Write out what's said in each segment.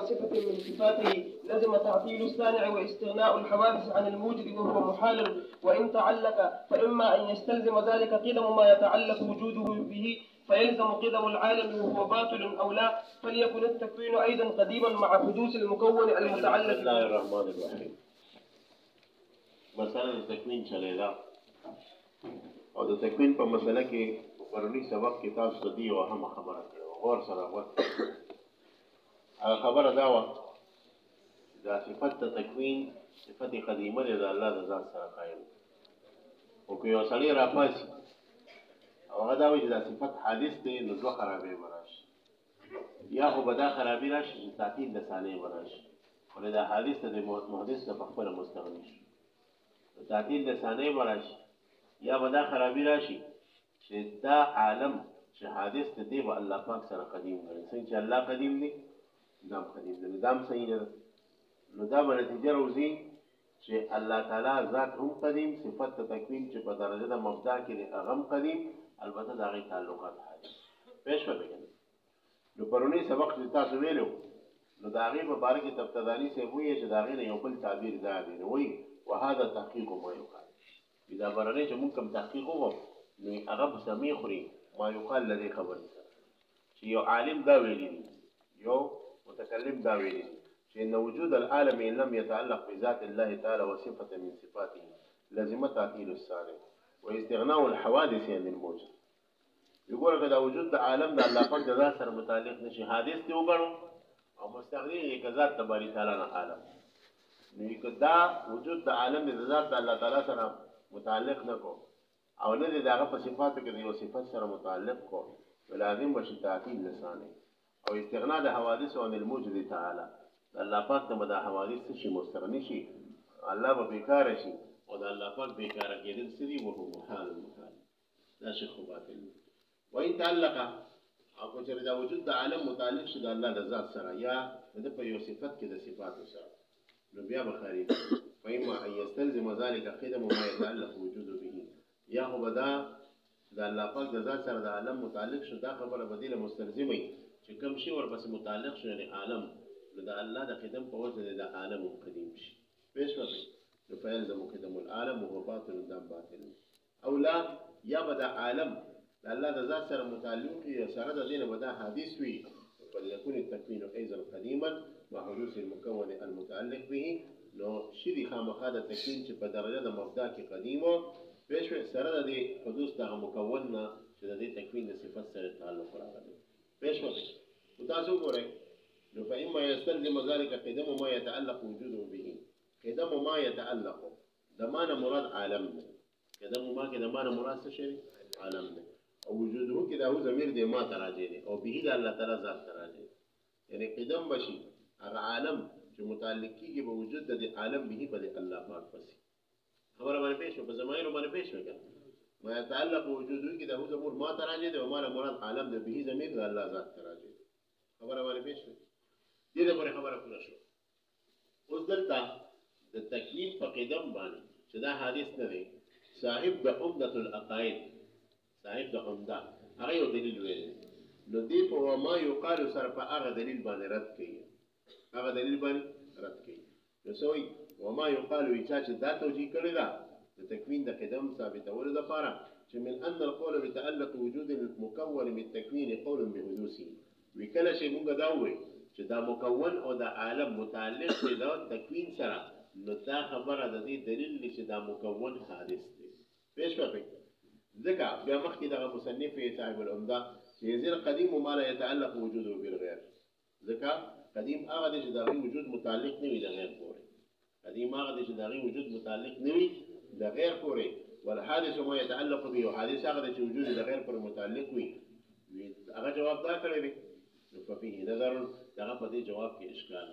صفة من صفاته لزم تعطيل الصانع واستغناء الحوادث عن الموجد وهو محال، وإن تعلق فإما أن يستلزم ذلك قدم ما يتعلق وجوده به فيلزم قدم العالم وهو باطل أو لا، فليكن التكوين أيضا قديما مع حدوث المكون المتعلق. بسم الله الرحمن الرحيم. مسألة التكوين شليلا او د تکوین په مسله کې پرونی سبق کې تاسو ته دی او هم خبره کړو غور سره وکړه. هغه خبره دا و دا صفت تکوین صفت قدیمه ده د الله د ذات سره قائم او که یو سړی راپاسي او هغه دا وایي چې دا صفت حادث دی نو دوه خرابې به راشي یا خو به دا خرابې راشي چې تعطیل د ثانیې به راشي ولې دا حادث ته د محدث نه په خپله مستغني شي تعطیل د ثانیې به راشي یا به دا خرابی راشي چې دا عالم چې حادث ته دی به الله پاک سره قدیم ګڼي څنګه چې الله قدیم دی دا هم قدیم دی نو دا هم صحیح نه ده نو دا به نتیجه روځي چې الله تعالی ذات هم قدیم صفت د تکوین چې په درجه د مبدا کې دی هغه هم قدیم البته د هغې تعلقات حادث پېښ شوه که نو پرونی سبق چې تاسو ویلو نو د هغې په باره کې تفتداني صاحب وایي چې د هغې نه یو بل تعبیر دا دی نو وایي وهذا تحقیق ما یقال اذا برنه چې مونږ کوم تحقیق وکړو نو هغه په سمې خوري ما یقال لدې خبرې سره چې یو عالم دا ویلي دي یو متکلم دا ویلي دي چې ان وجود العالم ان لم يتعلق بذات الله تعالى وصفة من صفاته لازم تعطيل الصانع واستغناء الحوادث عن الموجود. يقول که دا وجود د عالم د الله پاک د ذات سره متعلق نشي حادث دی وګڼو او مستغني یې که ذات تبارک تعالی نه عالم نو که دا وجود د عالم د ذات د الله تعالی سره متعلق نه کو او نه دې دغه په صفاتو کې د یو صفت سره متعلق کو ولازم بشي تعطیل لسانه او استغناء د حوادث عن الموجود تعالی الله پاک ته د حوادث شي مستغني شي الله به بیکار شي او د الله پاک بیکار کېدل سری وو محال دا شي خو باطل وای تعلق او چې دا وجود د عالم متعلق شي د الله د ذات سره یا د په یو صفت کې د صفاتو سره نو بیا بخاری فإما أن يستلزم ذلك قدم ما يتعلق وجوده به یا خو به دا د الله پاک د ذات سره د عالم متعلق شو دا خبره بدیله مستلزمه چې کوم شی ورپسې متعلق شو یعنی عالم نو د الله د قدم په وجه د عالم قدیم شي پېښ وکړي نو فیلزم قدم العالم وهو باطل دام باطل او لا یا به د عالم د الله د ذات سره متعلق یا سره د دینه به دا حدیث وي فليكن التكوين ايضا قديما مع حدوث المكون المتعلق به نو شری خامخا د تکوین چې په درجه د مبدا کې قدیمو پېښ سره د حدوث د مکون نه چې د تکوین د صفت سره تعلق راغلی پېښ وکړي تاسو ګورئ نو فإما يستلزم ذلك قدم ما يتعلق وجوده به قدم ما يتعلق دمانه مراد عالم نه قدم ما کې دمانه مراد څه شي عالم نه او وجوده کې دا هو ضمیر دی ما تراجه دی او به د الله تعالی ذات تراجه یعنی قدم بشي هغه عالم چې متعلق کیږي به وجود د عالم به په الله پاک پسې خبره باندې پېښ په زمایرو باندې پېښ وکړه ما يتعلق وجوده کې د هو ضمیر ما تراجه دی او ما مراد عالم د به ضمیر د الله ذات تراجه خبره باندې پېښ دې د پرې خبره پوره شو اوس دلته د تکلیف په قدم باندې چې دا حادث نه دی صاحب د عمدة العقائد صاحب د عمده هغه یو دلیل ویل نو دی په ما یقال سره په هغه دلیل باندې رد کوي هغه دلیل باندې رد کوي نو سوی وما یقال ویچا چې دا توجیه کړی دا د تکوین د قدم ثابتولو لپاره چې من ان القول بتعلق وجود المكون بالتكوين قول بحدوثه وکله چې موږ دا وایو چې دا مکون او د عالم متعلق دی د تکوین سره نو دا خبره د دې دلیل چې دا مکون حادث دی پېښ وکړي ځکه بیا مخکې دغه مصنف صاحب العمده چې یزید قدیم ما لا يتعلق وجوده بالغیر ځکه قدیم هغه دی چې د هغې وجود متعلق نه وي د غیر پورې قدیم هغه دی چې د هغې وجود متعلق نه وي د غیر پورې والحادث ما يتعلق به او حادث هغه دی چې وجود د غیر پورې متعلق وي هغه جواب دا کړی دی نو ففيه نظر دغه په دې جواب کې اشکال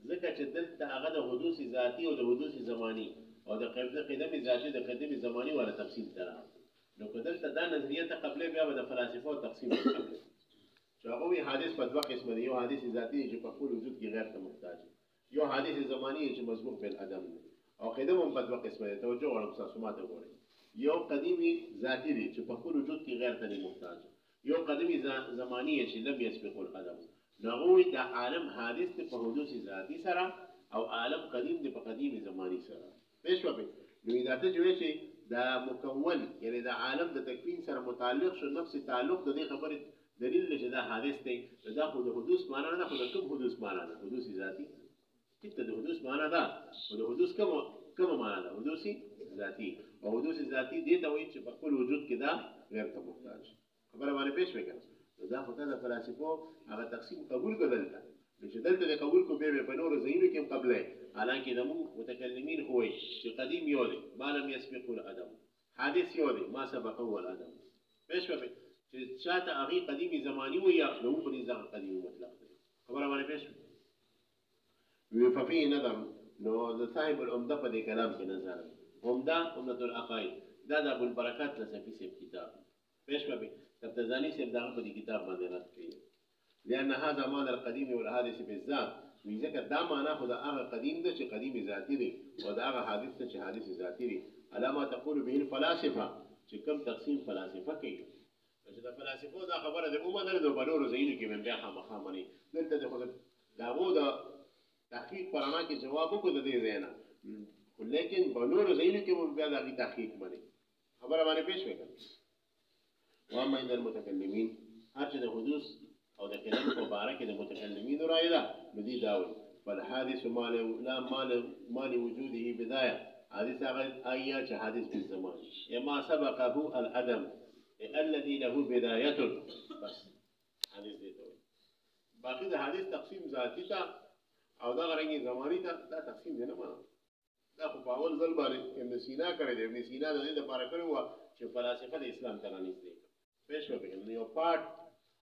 ځکه چې دلته هغه د حدوث ذاتي او د حدوث زماني او د قدم ذاتي د قدم زماني ولا تفصیل درا نو که دلته دا نظریه ته قبلې بیا به د فلاسفو تقسیم وکړي چې هغه وایي حادث په دوه قسمه دی یو حادث ذاتي چې په خپل وجود کې غیر ته محتاج یو حادث زماني چې مسبوق بالعدم دی او قدم هم په دوه قسمه دی توجه غواړم تاسو ماته وګورئ یو قدیمي ذاتي دی چې په خپل وجود کې غیر ته نه محتاج یو قدیمي زماني چې لم يسبق العدم نغوي دا عالم حادث دی په حدوث ذاتی سره او عالم قدیم دی په قدیم زمانی سره پېښ وکړي نو دا ته جوړ شي دا مکون یعنی دا عالم د تکوین سره متعلق شو نفس تعلق د دې خبره دلیل نشي دا حادث دی دا خو د حدوث معنا نه خو د کوم حدوث معنا نه حدوث ذاتی کته د حدوث معنا ده او د حدوث کوم معنا ده حدوث ذاتی او حدوث ذاتی دې ته وایي چې په خپل وجود کې دا غیر ته محتاج خبره باندې پېښ وکړه دا خو د فلسفو هغه تقسیم قبول کړل چې دلته د قبول کو به په نور زینو کې قبله حالانکه د متکلمین هو چې قدیم یو دی ما لم يسبق الادم حادث یو دی ما سبقه الادم پېښ وکړه چې شاته هغه قدیمی زمانی وي یا نو په دې ځان قدیم مطلق دی خبره باندې پېښ وي په فيه نظر نو د صاحب العمده په دې کلام کې نظر عمده العقائد دا د ابو البرکات لسفي سیب کتاب پېښ وکړه تبتزاني سيب داغه په کتاب باندې رد کړی لأن هذا معنى القديم والحادث بالذات وذكر دا معنا خو دا هغه قدیم ده چې قدیم ذاتی دی او دا هغه حادث ده چې حادث ذاتی دی علامه تقول به الفلاسفه چې کوم تقسیم فلاسفه کوي چې دا فلسفو دا خبره ده اومه نه ده بلورو زینو کې من بیا خامخامني دلته د خود داغو دا تحقیق پرانا کې جواب کو د دې زینا لیکن بلورو زینو کې من بیا دا تحقیق باندې خبره باندې پېښ وکړه واما عند المتكلمين هرچه د حدوث او د کلام مبارک د متکلمین رائے ده ندی داوي فالحادث مال وجوده بدايه حادث ايا چې حادث بالزمان يما سبقه العدم الذي له بدايه بس حادث دي ته باقي د حادث تقسیم ذاتی ته او دا غرنګي زمانی ته دا تقسیم نه معنا دا په اول ځل باندې ابن سینا کړی دی ابن سینا د دې لپاره کړی و چې فلسفه د اسلام ته رانیږي پېښ وکړي یو پارت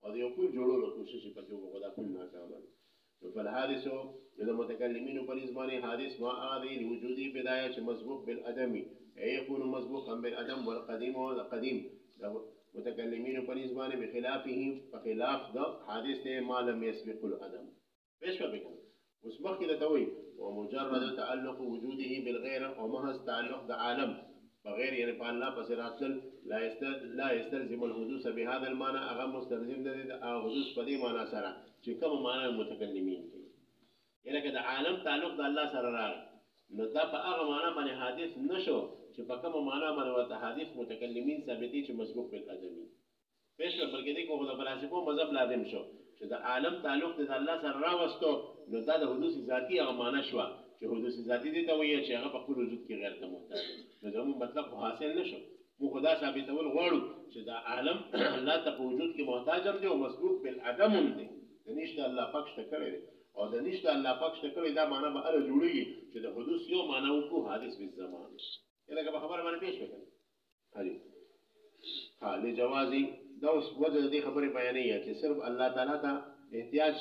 او د یو کل جوړولو کوشش پکې وکړو دا کل ناکام نو فالحادث د متکلمین په نسبت حادث ما هذه لوجودي بدايه چې مسبوق بالعدم يكون مسبوقا بالعدم والقديم والقديم متکلمین په نسبت بخلافه فخلاف د حادث ما لم يسبق العدم پېښ وکړي اوس مخکې د توي ومجرد تعلق وجوده بالغير او محض تعلق د عالم بغیر یعنی په الله پس راتل لا يستلزم الحدوث بهذا المعنى اغه مستلزم ده حدوث په دې معنا سره چې کوم معنا متکلمین کوي یعنی که د عالم تعلق د الله سره راغی نو دا په هغه معنا باندې حادث نشو چې په کوم معنا باندې ورته حادث متکلمین ثابتي چې مسبوق بالقدمی پېښ بلکې دې کوم د فلسفو مذهب لازم شو چې د عالم تعلق د الله سره راوستو نو دا د حدوث ذاتی هغه معنا شو چې حدوث ذاتی دي ته وایي چې هغه په خپل وجود کې غیر ته محتاج نو زموږ مطلب حاصل نشو مو خدا ثابتول غواړو چې دا عالم الله ته په وجود کې محتاج دی او مسبوق بالعدم دی د نشته الله پاک شته کړی او د نشته الله پاک شته کړی دا معنا به اره جوړیږي چې د حدوث یو معنا وکړو حادث بالزمان لکه په خبره باندې پېښ وکړي هلي ها لجوازي دا اوس وجه دې خبره بیانې چې صرف الله تعالی ته احتیاج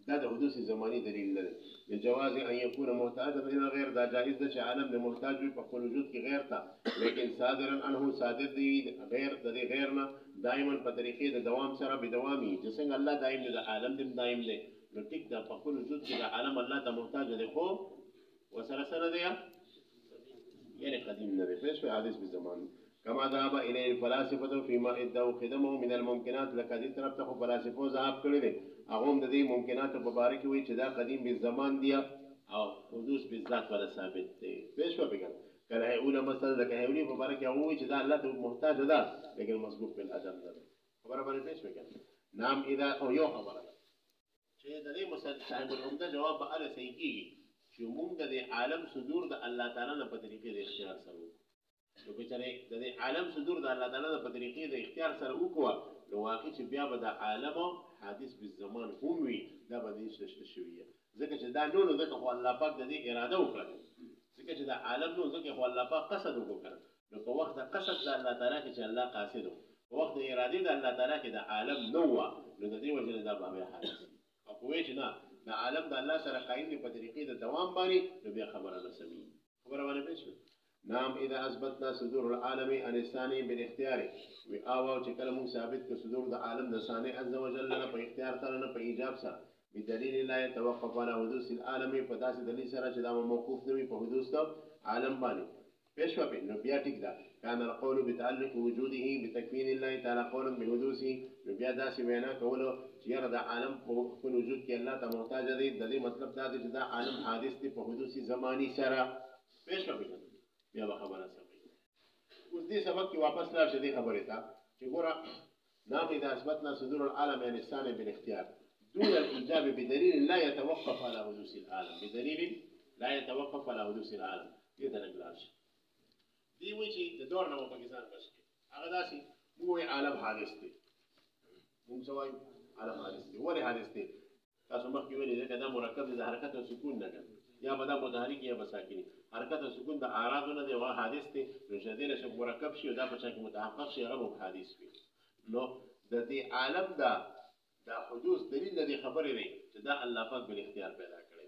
دا د حدوث زمانی دلیل نه دی لجواز ان يكون محتاجا الى غير دا جائز ده چې عالم د محتاج په خپل وجود کې غیر ته لیکن صادرا عنه صادر دی غیر د غیر نه دائما په طریقې د دوام سره به دوامي چې څنګه الله دائم دی د عالم د دائم دی نو ټیک دا په خپل وجود کې د عالم الله ته محتاج دی خو وسره سره دی یعنی قدیم نه دی پېښ حادث په زمان كما ذهب اليه الفلاسفه فيما ادعوا خدمه من الممكنات لکه طرف ته فلسفو ذهب کړی دي هغه د دې ممکنات په باره کې وایي چې دا قدیم به زمان دی او حدوث به ذات ولا ثابت دی پېښ وکړه کله هیونه مثلا لکه هیونی په باره کې هغه وایي چې دا الله ته محتاج ده لیکن مسبوق بالعدم ده خبره باندې پېښ وکړه نام اذا او یو خبره چې د دې صاحب العمده جواب به اله صحیح کیږي چې موږ د عالم صدور د الله تعالی نه په طریقې د اختیار سره نو که چېرې د عالم صدور د الله تعالی په طریقې د اختیار سره وکړو نو واقع چې بیا به د عالم حادث بالزمان هم وي دا به دې شته شوی ځکه چې دا نو ځکه خو الله پاک د دې اراده وکړه ځکه چې د عالم نو ځکه خو الله پاک قصد وکړ نو په وخت د قصد د الله تعالی کې چې الله قاصد په وخت د اراده د الله تعالی کې د عالم نو نو د دې وجه دا به حادث او کوی چې نه د عالم د الله سره قائم دی په طریقې د دوام باندې نو بیا خبره نه سمي خبره باندې پېښ نام اذا اثبتنا صدور العالم عن الثاني بالاختيار و او چې کله موږ ثابت کړو صدور د عالم د ثاني عز وجل نه په اختیار سره نه په ایجاب سره بدلیل لا يتوقف على حدوث العالم په داسې دلیل سره چې دا موقوف نه وي په حدوث د عالم باندې پېښ وکړي نو بیا ټیک ده كان القول بتعلق وجوده بتكوين الله تعالى قول بحدوثه نو بیا داسې وینا کولو يرى دا عالم په وجود کې الله ته محتاج دی د دې مطلب دا دی چې دا عالم حادث دی په حدوث زمانی سره پېښ شوی بیا به خبره سمي اوس دې سبق کې واپس لاړ شي دې خبرې ته چې ګوره نحن إذا أثبتنا صدور العالم يعني الثاني بالاختيار دون الإيجاب بدليل لا يتوقف على حدوث العالم بدليل لا يتوقف على حدوث العالم دې ته نګلاش دی وی چې د دور نه پاکستان بس کې هغه داسي مو عالم حادث دی موږ سوای عالم حادث دی ولې حادث دی تاسو مخکې ویلي چې دا مرکب دی د حرکت او سکون نه کوي یا به دا متحرک یا به ساکني حرکت او سکون د اعراض نه دی او حادث دی نو شدید شه مرکب شي او دا په شکل متحقق شي هغه حادث وي نو د دې عالم دا حدوث دلیل دی خبرې دی چې دا الله پاک بل اختیار پیدا کړی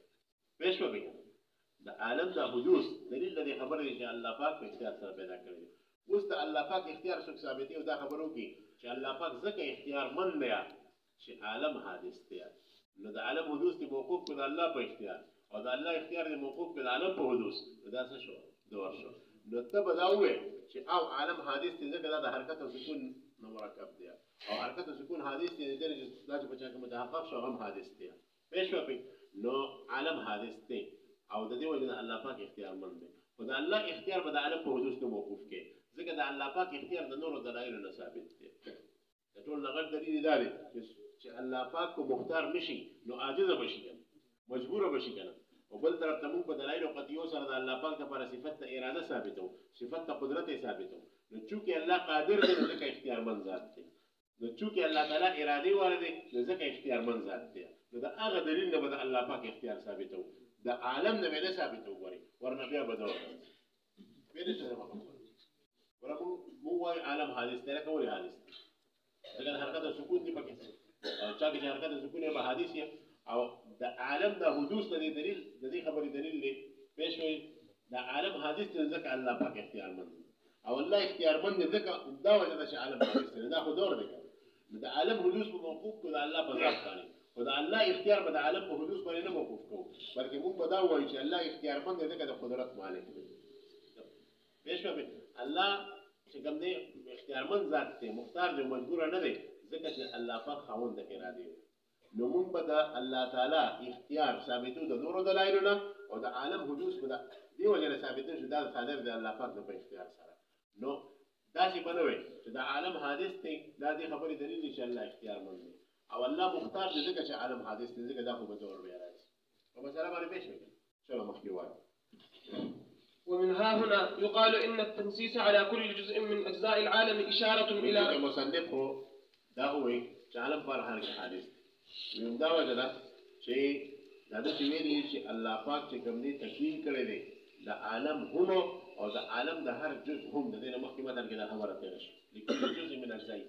پېښ وګڼئ د عالم دا حدوث دلیل دی خبرې دی چې الله پاک په اختیار سره پیدا کړی اوس د الله پاک اختیار څخه ثابتې او دا خبرو کې چې الله پاک ځکه اختیار مند دی چې عالم حادث دی نو د عالم حدوث دی موقوف کړه الله په اختیار او د الله اختیار دی موقوف کړه عالم په حدوث دا څه شو دور شو نو ته به دا وې چې او عالم حادث دی ځکه دا د حرکت او سکون نو مرکب دی او حرکت او سکون حادث دی د درجه دا چې په چا کې متحقق شو هم حادث دی پېښ وپی نو عالم حادث دی او د دې وجه الله پاک اختیار مند دی او د الله اختیار به د عالم په حدوث ته موقوف کې ځکه د الله پاک اختیار د نورو دلایلو نه ثابت دی د ټول لغت دلیل دا دی چې الله پاک کو مختار نشي نو عاجز بشي کنه مجبور بشي کنه او بل طرف ته موږ په دلایل قطعیو سره د الله پاک لپاره صفت اراده ثابتو صفت قدرت ثابتو نو چونکه الله قادر دی نو ځکه اختیار مند ذات دی نو چونکه الله تعالی اراده ورده نو ځکه اختیار مند ذات دی نو دا هغه دلیل نه به الله پاک اختیار ثابتو د عالم نه نه ثابتو غوري ورنه بیا بدو پیدا څه ورته مو وايي عالم حادث دی لکه ولې حادث دغه حرکت سکون دی پکې او چا کې حرکت سکون به حادث او د عالم د حدوث د دلیل د دې خبرې دلیل دی پېښ وي د عالم حادث دی ځکه الله پاک اختیار مند او الله اختیار مند ځکه دا وجه ده چې عالم حادث دی دا خو دور دی د عالم حدوث په موقوف کو د الله په ذات باندې او د الله اختیار به د عالم په حدوث باندې نه موقوف کو بلکې موږ به دا وایو چې الله اختیار مند دی ځکه د قدرت مالک دی پېښ وي الله چې کوم دی اختیار مند ذات دی مختار دی مجبور نه دی ځکه چې الله پاک خاوند د اراده نو موږ به د الله تعالی اختیار ثابتو د نورو دلایلو نه او د عالم حدوث به دی وجه ثابتو چې دا صادر دی الله پاک په اختیار سره نو دا چې بنوي چې د عالم حادث دی دا دې خبرې دلیل دی چې الله اختیار مند دی او الله مختار دی ځکه چې عالم حادث دی ځکه دا خو به دور بیا راځي په مسله باندې پېښ وکړي چلو مخکې وایو ومن ها هنا يقال إن التنسيس على كل جزء من أجزاء العالم إشارة إلى المصنف دا هو چې عالم پر هر حادث نو دا وجه ده چې دا د ویلي چې الله پاک چې کوم دې تکوین کړی دی د عالم هم او د عالم د هر جزء هم د دې مخکې مدار کې دا خبره تیر شي لیکن جزء من اجزاء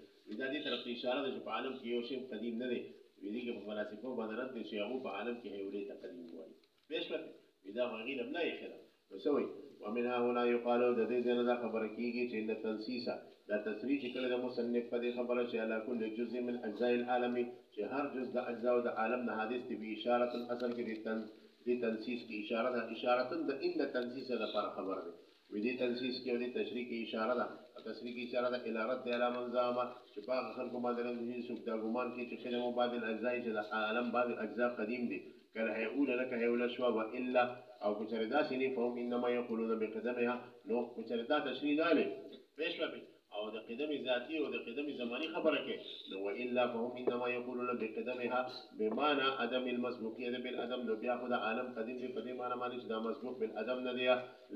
دا دې طرف ته اشاره ده چې په عالم کې یو شی قدیم نه دی ویلي کې په فلسفه باندې رد دي چې هغه په عالم کې هیولې تقدیم وایي بهشکره دا غیر نه یې خلا نو سوي ومنها هنا يقال د دې نه دا خبره کیږي چې د تنسیسه دا تصریح کړل د مصنف په دې خبره چې علا کل جزء من اجزاء العالم چې هر جزء د اجزاء د عالم نه حادث دی به اشاره اصل کې دې تنسیس کی اشاره ده اشاره د ان تنسیس د پر خبره ده وې دې تنسیس کې دې تشریح کی اشاره ده تشریح کی اشاره ده الی رد علی منظامه چې په خلکو باندې د څوک د ګمان کې چې خدمت مبادل اجزاء چې د عالم بعض اجزاء قدیم دي کله هيقول لك هيولا شوا والا او کچردا سینې فهم انما يقولون بقدمها نو کچردا تشریح داله پېښه او د قدم ذاتی او د قدم زمانی خبره کې نو والا فهم انما يقولون بقدمها بمعنى عدم المسبوقيه بالعدم نو بیا خدای عالم قدیم دی په دې معنی باندې چې دا مسبوق بالعدم نه دی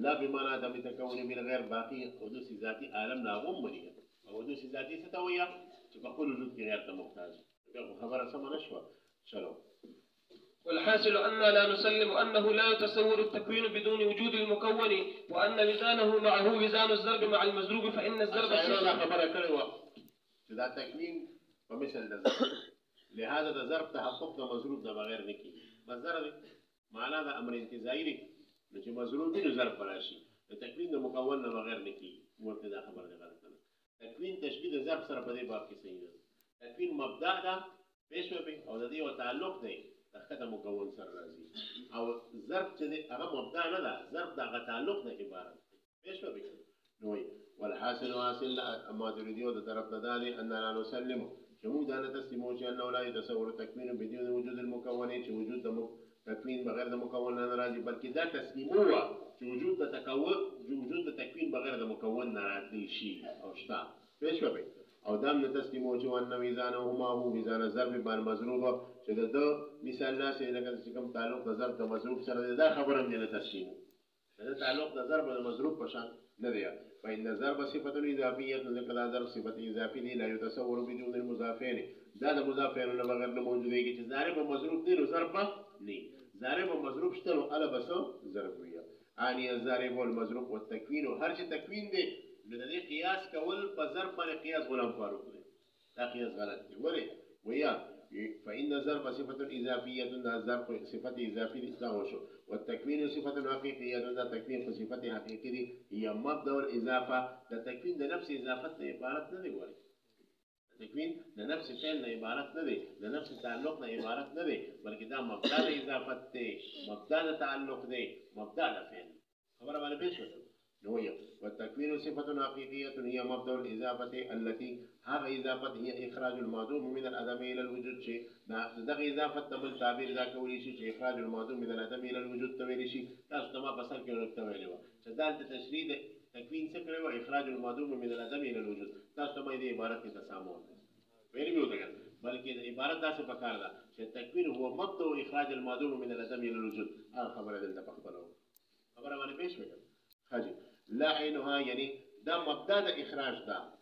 لا بمعنى عدم تكون بالغير باقي حدوث ذاتی عالم ناغم مني او حدوث ذاتی څه ته وایي چې په خپل وجود کې غیر ته محتاج دا خبره سم نشوه چلو والحاصل أننا لا نسلم أنه لا يتصور التكوين بدون وجود المكون وأن وزانه معه وزان الضرب مع المضروب فإن الضرب لا خبر كلمة إذا تكوين ومثل الضرب لهذا الضرب تحقق مضروب ده بغير نكي مصدر معناه ده أمر انتزاعي لي نجي مضروب بدون ضرب براشي التكوين ده مكون بغير نكي مرتدا خبر ده غلط تكوين تشبيه الضرب سره په دې باب کې صحیح ده تکوین مبدا ده پېښه به او د دې او تعلق دی تخته مکون سره راځي او ضرب چې هغه مبدا نه ده ضرب د تعلق نه عبارت پېښه به نو والحاصل حاصل ما تريدو د طرف نه ده ان لا نسلم شمود أنا تسلموا أنه لا يتصور تكوين بدون وجود المكونين وجود تكوين بغير مكون نراجي بل كذا تسلموا وجود تكوين بغير مكون نراجي شيء أو شتاء فيش ببي أو دام نتسلموا أن ميزانهما هو ميزان الضرب بان مضروبة شد ده مثال ناس إذا كم تعلق ضرب مضروب سر ده خبر من التسليم هذا تعلق ضرب مضروب بشان نذيا فإن الضرب صفة إضافية لكذا ضرب صفة إضافية لا يتصور بدون المضافين ده المضافين ولا بغير موجودين كي ضارب ومضروب دين وضربة ني ضارب ومضروب اشتلوا على بسو ضربية يعني الضارب والمضروب والتكوين وهرج التكوين ده لذي قياس كول بضرب من قياس غلام فاروق ده لا قياس غلط ولي ويا فإن الضرب صفة إضافية الضرب صفة إضافية لا والتكوين صفة حقيقية التكوين صفة حقيقية هي مبدأ الإضافة التكوين ده نفس إضافتنا عبارة ندي ولي التكوين ده نفس فعلنا عبارة ندي ده نفس تعلقنا عبارة ندي بل كده مبدأ الإضافة مبدأ التعلق ده مبدأ الفعل خبر ما نبيش نوية والتكوين صفة حقيقية هي مبدأ الإضافة التي هذه إضافة هي إخراج المعدوم من العدم إلى الوجود شيء ده إضافة تمن تعبير ذاك ولي شيء إخراج المعدوم من العدم إلى الوجود تولي شيء لا ما بصل كيلو تولي شدال تشريد تكوين سكر وإخراج المعدوم من العدم إلى الوجود ما إذا عبارة تسامون وين بيوتك بل كده عبارة ده سفكار ده التكوين هو مبدأ إخراج المعدوم من العدم إلى الوجود خبر هذا اللي تفقده خبر ما نبيش حاجة لا عينها يعني ده مبدأ إخراج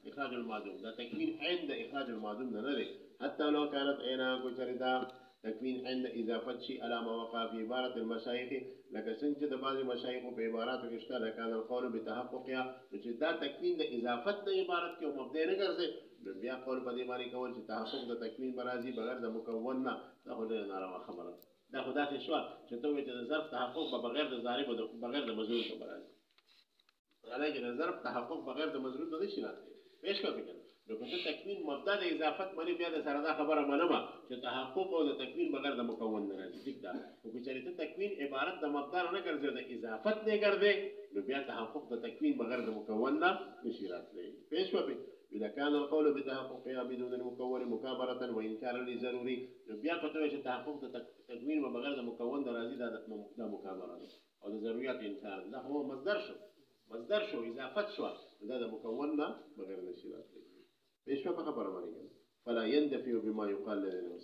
إخراج المعدوم ده تكوين عند إخراج المعدوم ده نري حتى لو كانت عينها كشردا تكوين عند إضافة شيء على ما وقع في عبارة المشايخ لك سنجد بعض المشايخ في عبارات الاشتغال كان القول بتحققها ده تكوين ده إضافة عبارة كيو مبدأ نقرزه بيا قول بديماني كون تحقق ده تكوين برازي بغير ده مكوننا تاخد لنا ما خبرت ده خدات الشوال شتوي تظرف تحقق بغير ده ضارب بغير ده مزول برازي عليك ضرب تحقق بغير ده مزرود ده شيء لا ايش كيف كده لو كنت تكوين مبدا اضافه ماني بيد سردا خبر منما تحقق او تكوين بغير ده مكون نه ده وبالتالي التكوين عباره ده مبدا نه غير ده اضافه نه غير ده لو بيد تحقق ده تكوين بغير ده مكون نه مشيرات ليه ايش كيف إذا كان القول بتحققها بدون المكون مكابرة وإنكارا لضروري بيان فتوى تحقق تكوين بغير ده مكون ده رازي ده مكابرة أو ده ضروريات إنكار لا هو مصدر شو إضافة شو هذا مكوننا بغير نشيرات إيش فخبر ماني فلا يندفع بما يقال لنا